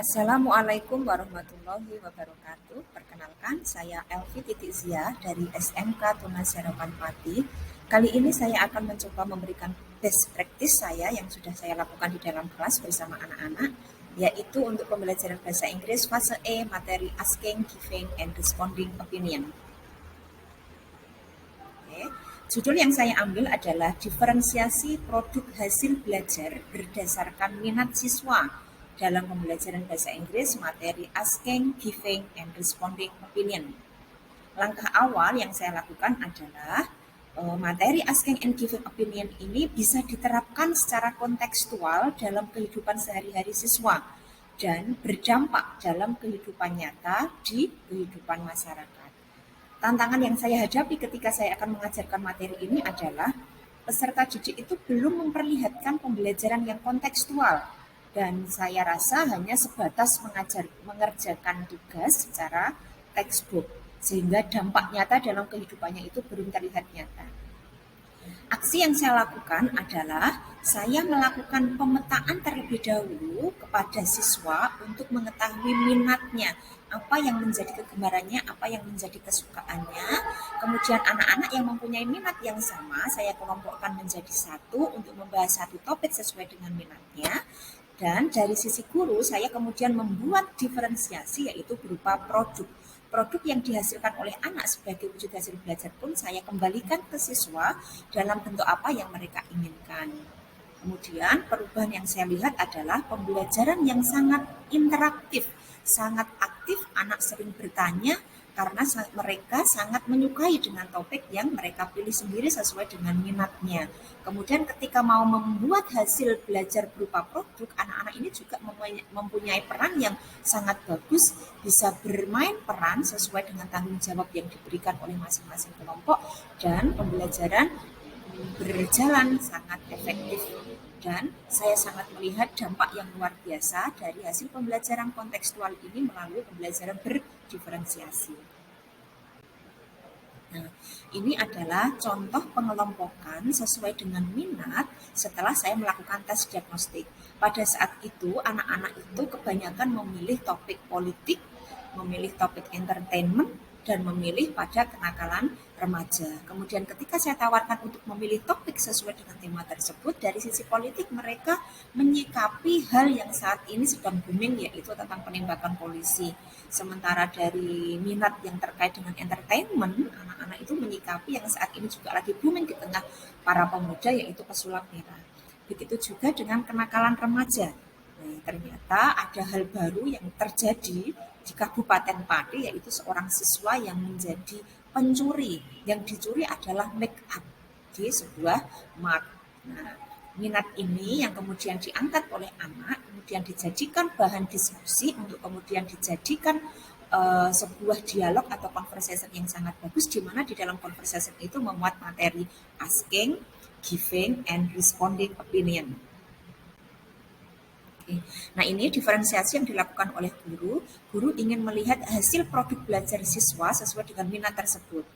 Assalamualaikum warahmatullahi wabarakatuh. Perkenalkan, saya Elvi Titik Zia dari SMK Tunas Harapan Pati. Kali ini saya akan mencoba memberikan best practice saya yang sudah saya lakukan di dalam kelas bersama anak-anak, yaitu untuk pembelajaran bahasa Inggris fase E materi asking, giving, and responding opinion. Oke. Judul yang saya ambil adalah diferensiasi produk hasil belajar berdasarkan minat siswa dalam pembelajaran bahasa Inggris materi asking, giving, and responding opinion. Langkah awal yang saya lakukan adalah materi asking and giving opinion ini bisa diterapkan secara kontekstual dalam kehidupan sehari-hari siswa dan berdampak dalam kehidupan nyata di kehidupan masyarakat. Tantangan yang saya hadapi ketika saya akan mengajarkan materi ini adalah peserta didik itu belum memperlihatkan pembelajaran yang kontekstual dan saya rasa hanya sebatas mengerjakan tugas secara textbook sehingga dampak nyata dalam kehidupannya itu belum terlihat nyata. Aksi yang saya lakukan adalah saya melakukan pemetaan terlebih dahulu kepada siswa untuk mengetahui minatnya, apa yang menjadi kegemarannya, apa yang menjadi kesukaannya. Kemudian anak-anak yang mempunyai minat yang sama, saya kelompokkan menjadi satu untuk membahas satu topik sesuai dengan minatnya. Dan dari sisi guru, saya kemudian membuat diferensiasi yaitu berupa produk. Produk yang dihasilkan oleh anak sebagai wujud hasil belajar pun saya kembalikan ke siswa dalam bentuk apa yang mereka inginkan. Kemudian perubahan yang saya lihat adalah pembelajaran yang sangat interaktif, sangat aktif, anak sering bertanya karena mereka sangat menyukai dengan topik yang mereka pilih sendiri sesuai dengan minatnya. Kemudian ketika mau membuat hasil belajar berupa produk, anak-anak ini juga mempunyai peran yang sangat bagus, bisa bermain peran sesuai dengan tanggung jawab yang diberikan oleh masing-masing kelompok dan pembelajaran berjalan sangat efektif. Dan saya sangat melihat dampak yang luar biasa dari hasil pembelajaran kontekstual ini melalui pembelajaran berdiferensiasi. Nah, ini adalah contoh pengelompokan sesuai dengan minat setelah saya melakukan tes diagnostik. Pada saat itu, anak-anak itu kebanyakan memilih topik politik, memilih topik entertainment, dan memilih pada kenakalan remaja. Kemudian ketika saya tawarkan untuk memilih topik sesuai dengan tema tersebut, dari sisi politik mereka menyikapi hal yang saat ini sedang booming yaitu tentang penembakan polisi. Sementara dari minat yang terkait dengan entertainment, anak-anak itu menyikapi yang saat ini juga lagi booming di tengah para pemuda yaitu pesulap merah. Begitu juga dengan kenakalan remaja. Nah, ternyata ada hal baru yang terjadi di Kabupaten Pati yaitu seorang siswa yang menjadi pencuri. Yang dicuri adalah make up di sebuah mart. Nah, minat ini yang kemudian diangkat oleh anak, kemudian dijadikan bahan diskusi untuk kemudian dijadikan sebuah dialog atau conversation yang sangat bagus di mana di dalam conversation itu memuat materi asking, giving, and responding opinion. Nah, ini diferensiasi yang dilakukan oleh guru. Guru ingin melihat hasil produk belajar siswa sesuai dengan minat tersebut.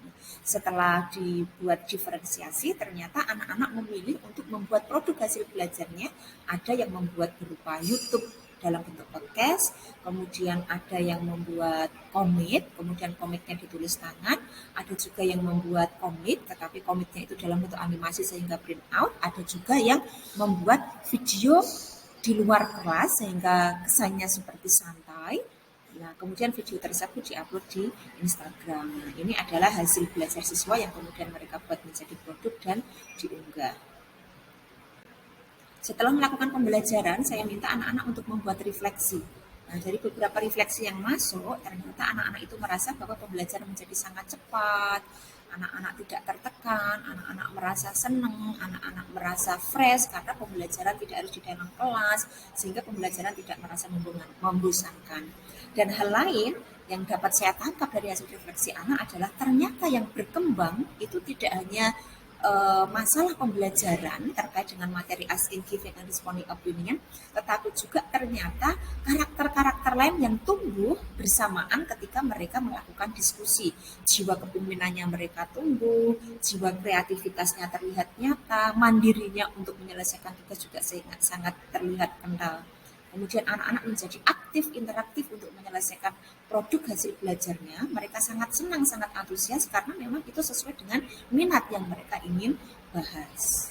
Setelah dibuat diferensiasi, ternyata anak-anak memilih untuk membuat produk hasil belajarnya. Ada yang membuat berupa YouTube dalam bentuk podcast, kemudian ada yang membuat komik, kemudian komiknya ditulis tangan, ada juga yang membuat komik, tetapi komiknya itu dalam bentuk animasi sehingga print out, ada juga yang membuat video di luar kelas sehingga kesannya seperti santai. Nah, kemudian video tersebut diupload di Instagram. Nah, ini adalah hasil belajar siswa yang kemudian mereka buat menjadi produk dan diunggah. Setelah melakukan pembelajaran, saya minta anak-anak untuk membuat refleksi. Nah, dari beberapa refleksi yang masuk, ternyata anak-anak itu merasa bahwa pembelajaran menjadi sangat cepat, anak-anak tidak tertekan, anak-anak merasa senang, anak-anak merasa fresh karena pembelajaran tidak harus di dalam kelas, sehingga pembelajaran tidak merasa membosankan. Dan hal lain yang dapat saya tangkap dari hasil refleksi anak adalah ternyata yang berkembang itu tidak hanya masalah pembelajaran terkait dengan materi asking, giving, and responding opinion, tetapi juga ternyata karakter-karakter lain yang tumbuh bersamaan ketika mereka melakukan diskusi. Jiwa kepemimpinannya mereka tumbuh, jiwa kreativitasnya terlihat nyata, mandirinya untuk menyelesaikan tugas juga sangat terlihat kental. Kemudian anak-anak menjadi aktif, interaktif untuk menyelesaikan produk hasil belajarnya. Mereka sangat senang, sangat antusias karena memang itu sesuai dengan minat yang mereka ingin bahas.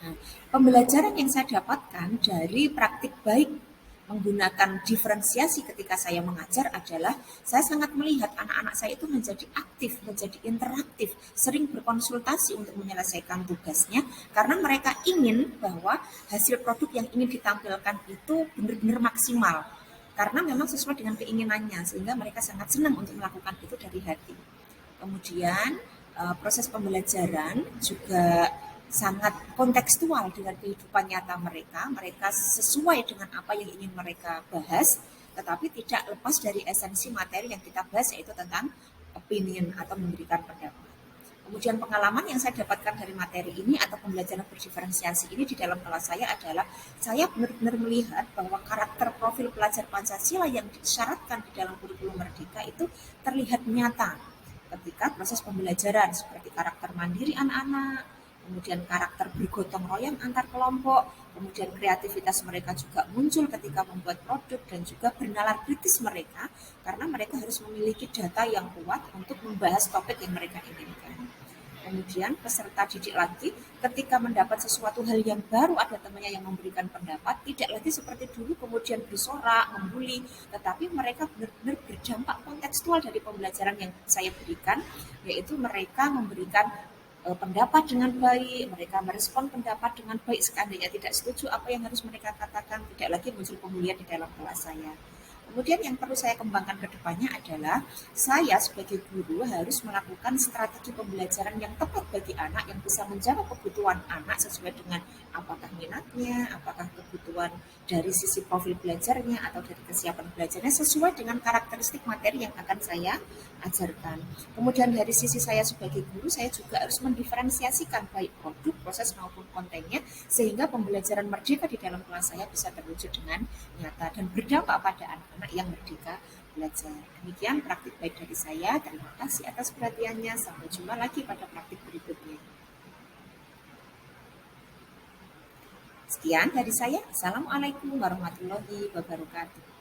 Nah, pembelajaran yang saya dapatkan dari praktik baik menggunakan diferensiasi ketika saya mengajar adalah saya sangat melihat anak-anak saya itu menjadi aktif, menjadi interaktif, sering berkonsultasi untuk menyelesaikan tugasnya karena mereka ingin bahwa hasil produk yang ingin ditampilkan itu benar-benar maksimal karena memang sesuai dengan keinginannya sehingga mereka sangat senang untuk melakukan itu dari hati. Kemudian proses pembelajaran juga sangat kontekstual dengan kehidupan nyata mereka. Mereka sesuai dengan apa yang ingin mereka bahas, tetapi tidak lepas dari esensi materi yang kita bahas yaitu tentang opinion atau memberikan pendapat. Kemudian pengalaman yang saya dapatkan dari materi ini atau pembelajaran berdiferensiasi ini di dalam kelas saya adalah saya benar-benar melihat bahwa karakter profil pelajar Pancasila yang disyaratkan di dalam kurikulum Merdeka itu terlihat nyata ketika proses pembelajaran seperti karakter mandiri anak-anak, kemudian karakter bergotong royong antar kelompok, kemudian kreativitas mereka juga muncul ketika membuat produk dan juga bernalar kritis mereka karena mereka harus memiliki data yang kuat untuk membahas topik yang mereka inginkan. Kemudian peserta didik lagi ketika mendapat sesuatu hal yang baru ada temannya yang memberikan pendapat, tidak lagi seperti dulu kemudian bersorak, membuli, tetapi mereka benar-benar berdampak kontekstual dari pembelajaran yang saya berikan, yaitu mereka memberikan pendapat dengan baik, mereka merespon pendapat dengan baik seandainya tidak setuju apa yang harus mereka katakan, tidak lagi muncul pembulian di dalam kelas saya. Kemudian yang perlu saya kembangkan ke depannya adalah saya sebagai guru harus melakukan strategi pembelajaran yang tepat bagi anak yang bisa menjawab kebutuhan anak sesuai dengan apakah minatnya, apakah kebutuhan dari sisi profil belajarnya atau dari kesiapan belajarnya sesuai dengan karakteristik materi yang akan saya ajarkan. Kemudian dari sisi saya sebagai guru, saya juga harus mendiferensiasikan baik produk, proses maupun kontennya sehingga pembelajaran merdeka di dalam kelas saya bisa terwujud dengan nyata dan berdampak pada anak-anak yang merdeka belajar. Demikian praktik baik dari saya. Terima kasih atas perhatiannya. Sampai jumpa lagi pada praktik berikutnya. Sekian dari saya. Assalamualaikum warahmatullahi wabarakatuh.